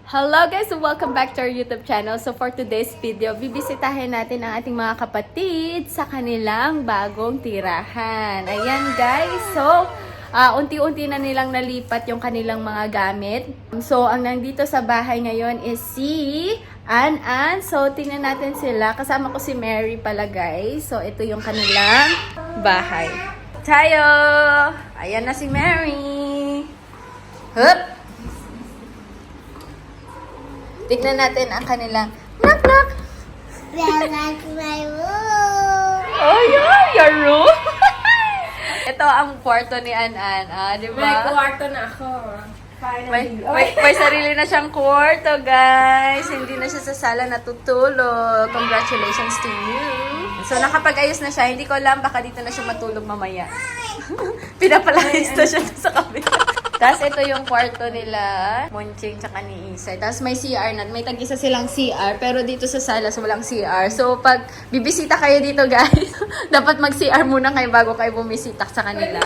Hello guys! So welcome back to our YouTube channel. So for today's video, bibisitahin natin ang ating mga kapatid sa kanilang bagong tirahan. Ayan guys! So, unti-unti na nilang nalipat yung kanilang mga gamit. So, ang nandito sa bahay ngayon is si An. So, tingnan natin sila. Kasama ko si Mary pala guys. So, ito yung kanilang bahay. Tayo! Ayan na si Mary! Hup! Tignan natin ang kanilang knock-knock. I like my room. Oh, yeah, your room. Ito ang kwarto ni An. Di ba? May kwarto na ako. May sarili na siyang kwarto, guys. Hindi na siya sa sala natutulog. Congratulations to you. So, nakapag-ayos na siya. Hindi ko alam, baka dito na siya matulog mamaya. Pinapalayas na siya sa kabila. Tapos, ito yung kwarto nila. Monching, tsaka ni Isay. Tapos, may CR na. May tag-isa silang CR. Pero dito sa sala, so walang CR. So, pag bibisita kayo dito, guys, dapat mag-CR muna kayo bago kayo bumisita sa kanila.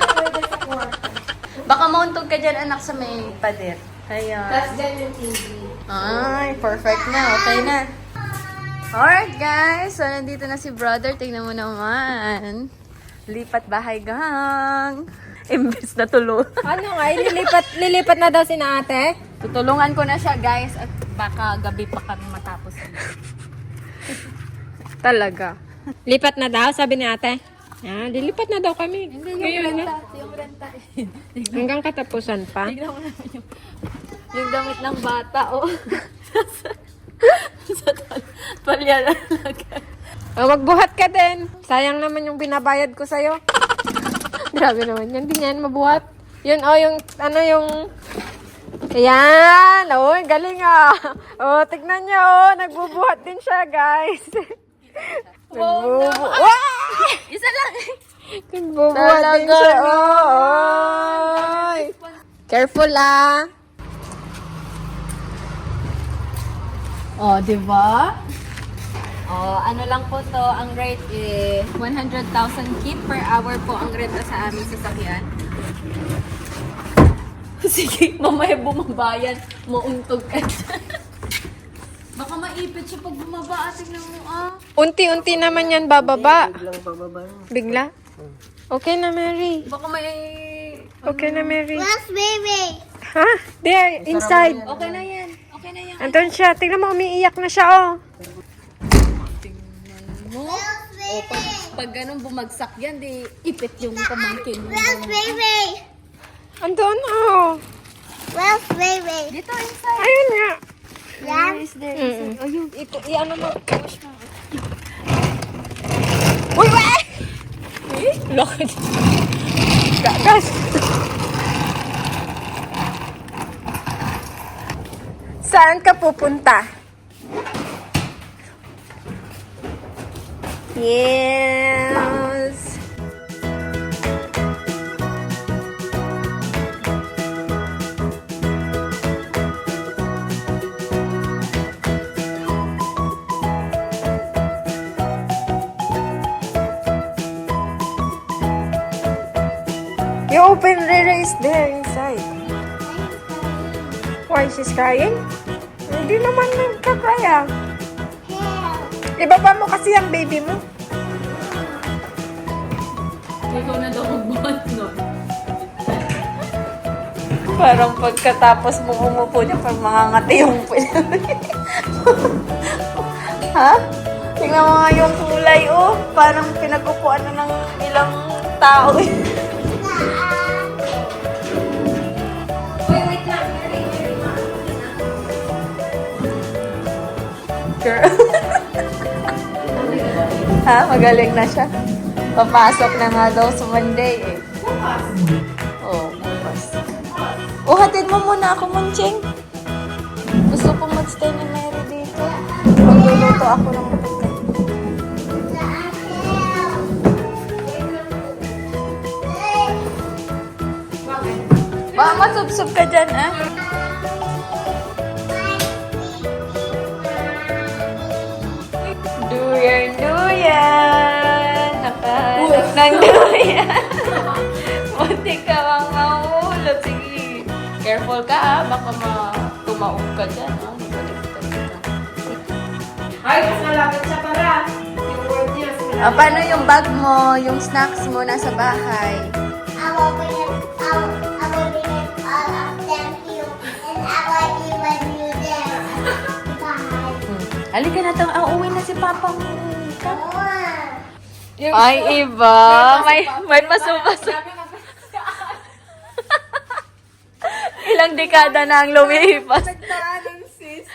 Baka mauntog ka dyan, anak, sa may pader. Ayan. Tapos dyan yung TV. Ay, perfect na. Okay na. Alright, guys. So, nandito na si brother. Tingnan mo naman. Lipat bahay gang. Imbes na tulog. Ano nga? Lilipat na daw si na ate? Tutulungan ko na siya, guys. At baka gabi pa kami matapos. Talaga. Lipat na daw, sabi ni ate. Lilipat na daw kami. Ngayon na. Yung renta. Hanggang katapusan pa. Tignan mo naman yung damit ng bata, oh. Sa palya na lagay. Magbuhat ka din. Sayang naman yung binabayad ko sa'yo. Grabe naman yan. Hindi yan mabuhat. Yun, yung, ayan. Galing tignan niyo, nagbubuhat din siya, guys. Isa lang. Nagbubuhat din siya, Careful, Oh, di ba? Oh, ano lang po to, ang rate eh 100,000 kip per hour po ang renta sa aming sasakyan. Sige, mamaya bumabayan, mauntog ka dyan. Baka maipit siya pag bumaba, tingnan mo Unti-unti naman yan bababa. Bigla? Okay na, Mary. Baka may... Okay na, Mary. Yes, baby. Ha? There, inside. Okay na yan. Okay na yan. Andun siya. Tingnan mo, umiiyak na siya, Tingnan mo. O, pag ganun bumagsak yan, di ipit yung pamangkin mo. Yes, baby. Andun, Yes, baby. Dito, inside. Ayun nga. Yan. Is there inside? Oh, yung... Ito, ano mo. Push mo. Uy, wait! Lakad. Gagas. Saan ka pupunta? Yes. Yung open rere is there inside. Why she's crying? Hindi naman nagkakaya. Ibaba mo kasi ang baby mo. Ikaw na daw magbuhat, no? Parang pagkatapos mo umupo niya, parang mangangati yung Ha? Tingnan mo nga yung kulay, oh. Parang pinag-upuan na ng ilang tao. Girl. Ha? Magaling na siya. Papasok na nga daw sa Monday eh. Oo, bukas. O, hatid mo muna ako, Munching. Gusto kong mag-stay ni Mary dito. Magluluto ako ng pagkain. Baka masubsob ka dyan, ah. Duyan! Nakahanap ng duyan. Munti ka bang mahulog. Sige. Careful ka, baka maog ka dyan. Oh. Baliktad ka. Ay, mas malapit siya para. Yung word niya. Ah, paano yung bag mo, yung snacks mo nasa bahay? I will bring it out. I will bring it all of them here. And I will even you there. Bye. Halika na tang uuwi na si Papa mo. Oh. Ay, iba. May paso-paso. Ilang dekada na ang lumipas. Nagdaanan, sis.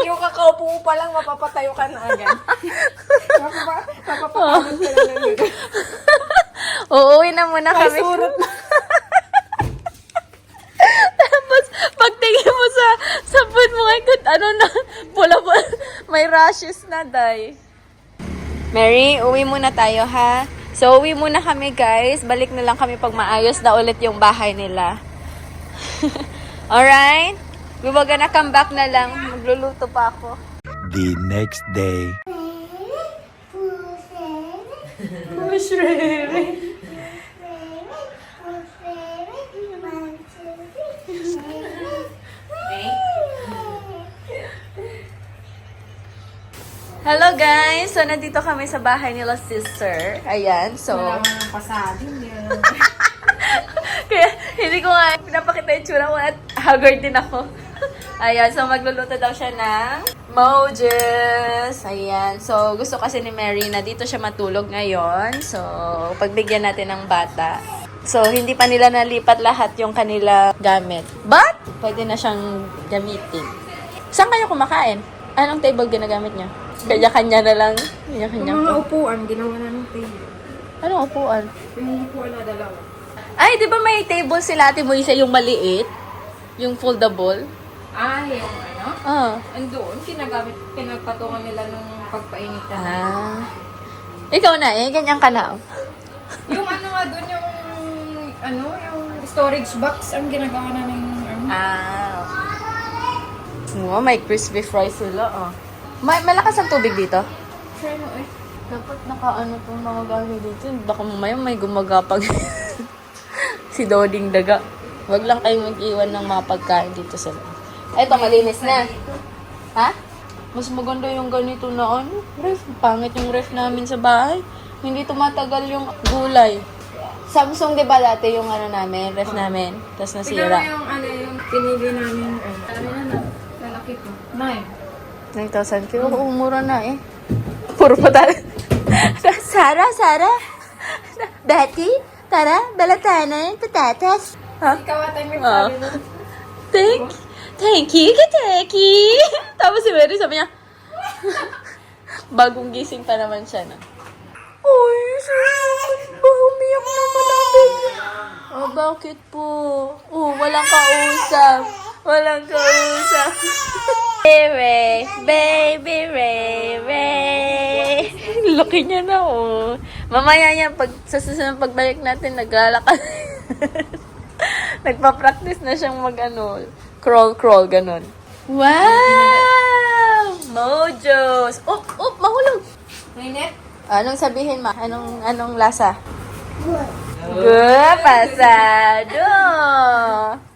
Yung kakaupo pa lang, mapapatayo ka na agad. Mapapatayo ka na lang. Uuwi na muna kami. surot na. Tapos, pagtingin mo sa food mo, ay, ano na, pula-pula. May rashes na, day. Mary, uwi muna tayo, ha? So, uwi muna kami, guys. Balik na lang kami pag maayos na ulit yung bahay nila. Alright? We will gonna come back na lang. Magluluto pa ako. The next day. Hello, guys! So, nandito kami sa bahay nila sister. Ayan, so... Walang pasadin yun. Kaya, hindi ko nga pinapakita yung tsura ko at haggard din ako. Ayan, so magluluto daw siya ng Mojus. Ayan, so gusto kasi ni Mary na dito siya matulog ngayon. So, pagbigyan natin ng bata. So, hindi pa nila nalipat lahat yung kanila gamit. But, pwede na siyang gamitin. Saan kayo kumakain? Anong table ginagamit niya? Kanya-kanya na lang. Kanya-kanya Yung po. mga upuan, ginawa na ng table. Anong upuan? Yung upuan na dalawa. Ay, di ba may table sila Ate Moisa yung maliit? Yung foldable? Ah, yung ano? Ah. Andoon, pinagpatungan nila nung pagpainitan. Ah. Ikaw na eh, ganyan ka na. Yung ano nga doon, yung storage box, ang ginagawa na ng Ah. Oh, may crispy fries sila, oh. Malakas ang tubig dito? Sure mo eh. Dapat nakaano itong mga gamit dito. Baka mamaya may gumagapag. Si Doding Daga. Wag lang kayo mag-iwan ng mga pagkain dito sa loob. Eto, malinis na. Ha? Mas maganda yung ganito na ano, ref. Pangit yung ref namin sa bahay. Hindi tumatagal yung gulay. Samsung, di ba dati yung ano namin, ref namin? Tapos Tignan mo nasira. yung yung pinili namin. Ano na, lalaki ko. 9,000 kilo. Oo, mura na eh. Puro pa tayo. Sarah? Betty? Tara, balatan na yung patatas. Ha? Ikaw at may Ah. sabi mo. Thank you, Kateki. Tapos si Mary sabi niya, bagong gising pa naman siya na. Uy, ba umiyak naman natin? Oh, bakit po? Oh, walang kausap. Walang kausap. Baby Ray. Laki niya na, oh. Mamaya yan, sa susunod pagbalik natin, naglalakad. Nagpa-practice na siyang crawl, ganun. Wow! Mojos! Mahulog! Mainit? Anong sabihin, ma? Anong lasa? Good! Pasado!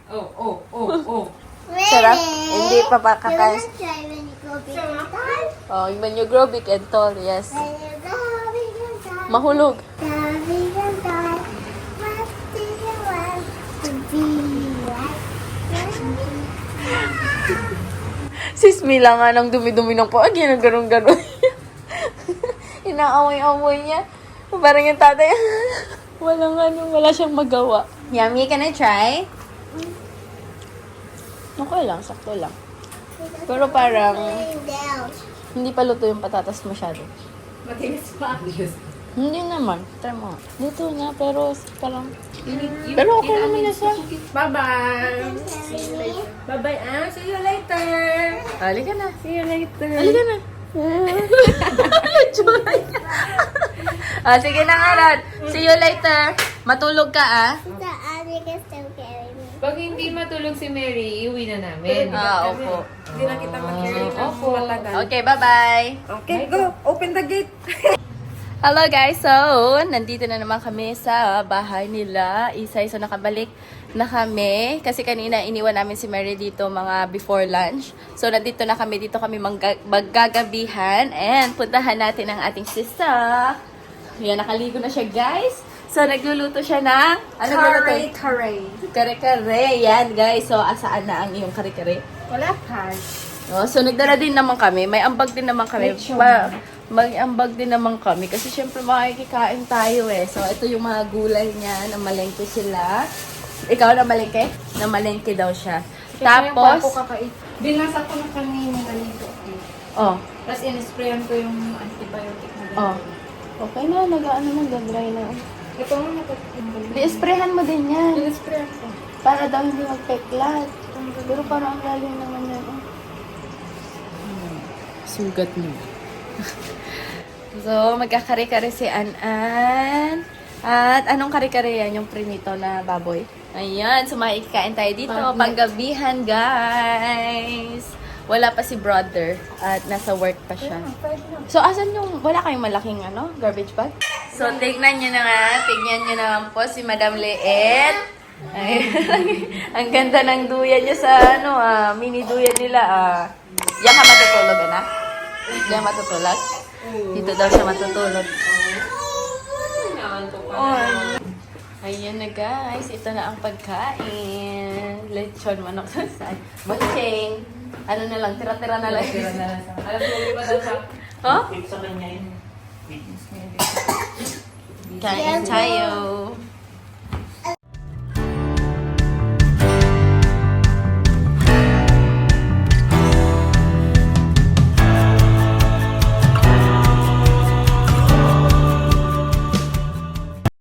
Oh. Sarap? Hindi pa You're kakain. gonna try when you go big and tall. Oh, when you grow big and tall, yes. When you go big and tall. Mahulog. Go big and tall. What do you want to be like? Sis Mila nga ng dumi-dumi ng paa, ginaganon-ganon. Inaaway-away niya. Parang yung tatay. Wala siyang magawa. Yummy, can I try? Okay lang, sakto lang. Pero parang hindi pa luto yung patatas masyado. Matinis pa. Hindi naman. Try mo nga. Luto na, pero parang... Pero okay naman na siya. Bye-bye. Bye-bye, See you later. Halika na. See you later. Halika na. Sige na nga, Rod. See you later. Matulog ka, ah. The other can still carry me. Pag hindi matulog si Mary, iuwi na namin. Opo. Hindi na kita mag-carry ng matagal. Okay, bye-bye. Okay, go. Open the gate. Hello guys, so nandito na naman kami sa bahay nila. Isa-isa nakabalik na kami. Kasi kanina iniwan namin si Mary dito mga before lunch. So, nandito na kami. Dito kami maggagabihan. And puntahan natin ang ating sister. Yan, nakaligo na siya, guys. So, nagluluto siya ng... Ano ba ito? Kare-kare. Yan, guys. So, asaan na ang iyong kare-kare? Wala pa. Oh, so, nagdala din naman kami. May ambag din naman kami. May ambag din naman kami. Kasi, syempre, makikikain tayo eh. So, ito yung mga gulay niya. Namalengke sila. Ikaw namalengke? Namalengke daw siya. Tapos, binasa ko na kanina nalito. oh, Tapos in-sprayan ko yung antibiotic na oh. Okay na, nag-ano na, gagray na. Ito nga napag-in. Di-sprayhan mo din yan. In-sprayan ko. Para daw hindi magpeklat. Pero parang ang galing naman yan. Oh. Sugat niyo. So, magkakare-kare si An-An. At anong kare-kare yan? Yung prinito na baboy. Ayan, so makikikain tayo dito. Panggabihan, guys. Wala pa si brother. At nasa work pa siya. So, asan yung... Wala kayong malaking garbage bag? So, tignan nyo na nga. Tignan nyo naman po si Madam Leet. Ay, ang ganda ng duyan niya sa mini duyan nila. Diyan ka matutulog, anak? Diyan matutulog? Dito daw siya matutulog. Oh. Ayan na, guys. Ito na ang pagkain. Lechon manok sa saan. Bunching. Ano na lang, tira-tira na lang. Alam mo, di ba daw siya? Huh? Sa kanya yun. Kain tayo.